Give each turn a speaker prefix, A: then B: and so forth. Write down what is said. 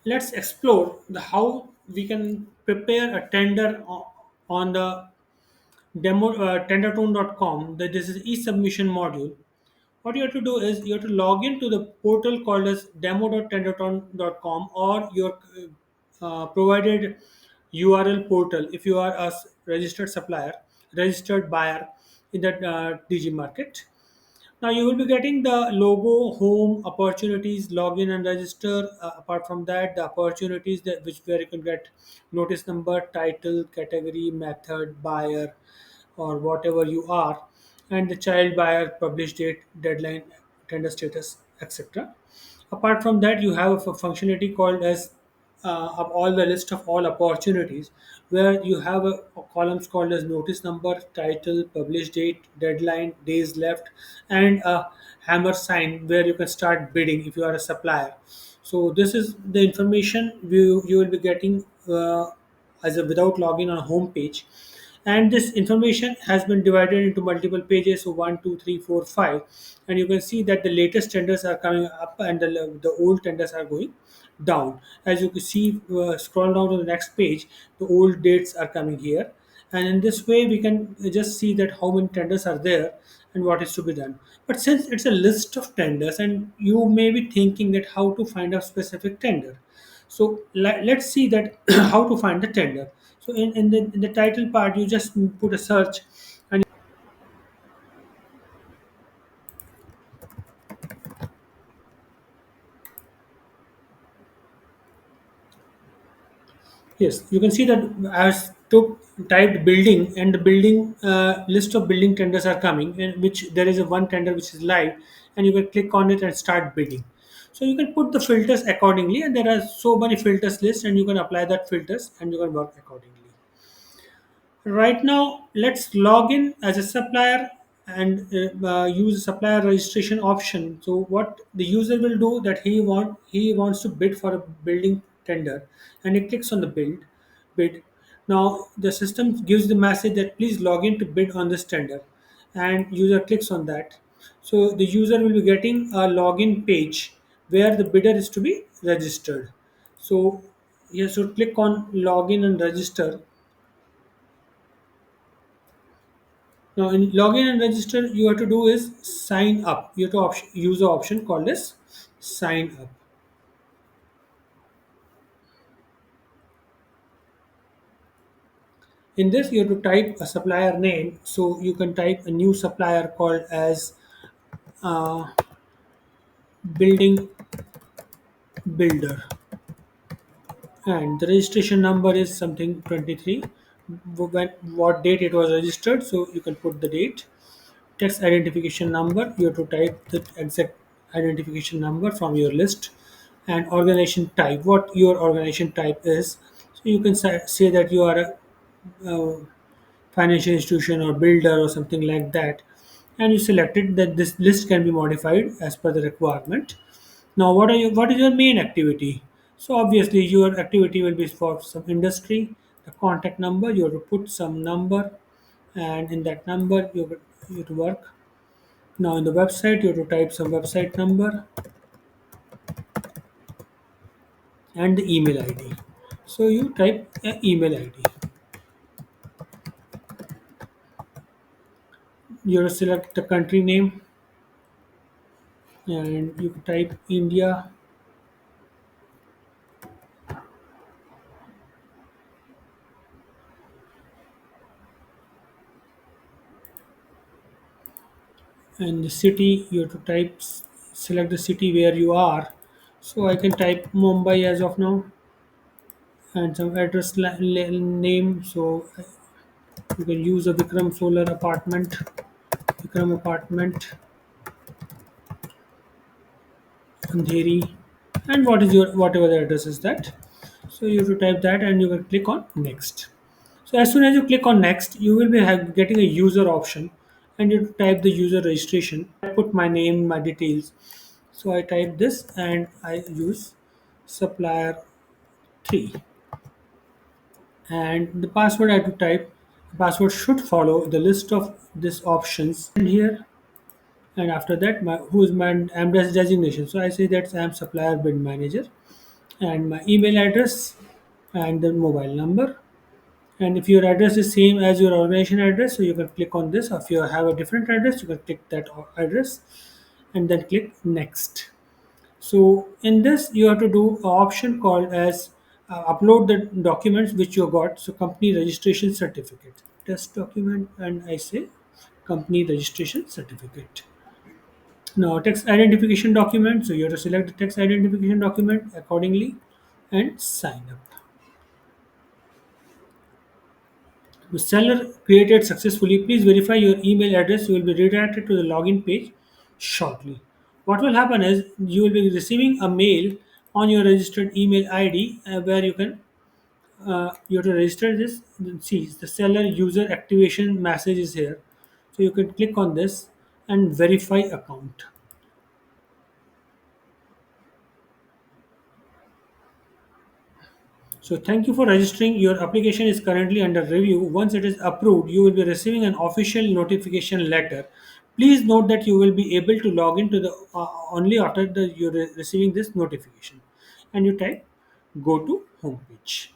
A: let's explore the how we can prepare a tender on the demo tendertone.com. That this is e-submission module. What you have to do is you have to log into the portal called as demo.tendertone.com or your provided URL portal if you are a registered supplier, registered buyer in that DG market. Now you will be getting the logo, home, opportunities, login and register. Apart from that, the opportunities that which where you can get notice number, title, category, method, buyer, or whatever you are, and the child buyer, publish date, deadline, tender status, etc. Apart from that, you have a functionality called as of all the list of all opportunities, where you have a columns called as notice number, title, publish date, deadline, days left, and a hammer sign where you can start bidding if you are a supplier. So this is the information you will be getting as a without login on a home page, and this information has been divided into multiple pages, so 1 2 3 4 5, and you can see that the latest tenders are coming up and the old tenders are going down. As you can see, scroll down to the next page, the old dates are coming here, and in this way we can just see that how many tenders are there and what is to be done. But since it's a list of tenders and you may be thinking that how to find a specific tender, so let's see that how to find the tender. So in the title part, you just put a search, and yes, you can see that as took typed building, and the building list of building tenders are coming, in which there is a one tender which is live, and you can click on it and start bidding. So you can put the filters accordingly, and there are so many filters list, and you can apply that filters and you can work accordingly. Right now, let's log in as a supplier and use a supplier registration option. So what the user will do that he wants to bid for a building tender, and he clicks on the bid. Now the system gives the message that please log in to bid on this tender, and user clicks on that. So the user will be getting a login page where the bidder is to be registered. So he has to click on login and register. Now, in login and register, you have to do is sign up. You have to use the option called as sign up. In this, you have to type a supplier name. So you can type a new supplier called as uh, building builder, and the registration number is something 23. When what date it was registered, so you can put the date. Text identification number, you have to type the exact identification number from your list, and organization type, what your organization type is. So you can say that you are a uh, financial institution or builder or something like that, and you selected that this list can be modified as per the requirement. Now what is your main activity? So obviously your activity will be for some industry. The contact number, you have to put some number, and in that number you have to work. Now in the website, you have to type some website number and the email ID. So you type an email ID. You have to select the country name, and you type India, and the city you have to type, select the city where you are. So I can type Mumbai as of now, and some address name. So you can use a Vikram apartment, Andheri, and what is your whatever the address is that. So you have to type that, and you can click on next. So as soon as you click on next, you will be getting a user option, and you type the user registration. I put my name, my details. So I type this, and I use supplier 3, and the password I have to type. The password should follow the list of these options in here, and after that, my who is my AMDAS designation. So I say that I am supplier bid manager, and my email address and the mobile number. And if your address is same as your organization address, so you can click on this. Or if you have a different address, you can click that address and then click next. So in this, you have to do an option called as upload the documents which you got. So company registration certificate, test document, and I say company registration certificate. Now text identification document. So you have to select the text identification document accordingly and sign up. The seller created successfully. Please verify your email address. You will be redirected to the login page shortly. What will happen is you will be receiving a mail on your registered email ID where you have to register this. See, the seller user activation message is here. So you can click on this and verify account. So thank you for registering. Your application is currently under review. Once it is approved, you will be receiving an official notification letter. Please note that you will be able to log into the only after you're receiving this notification. And you type go to homepage.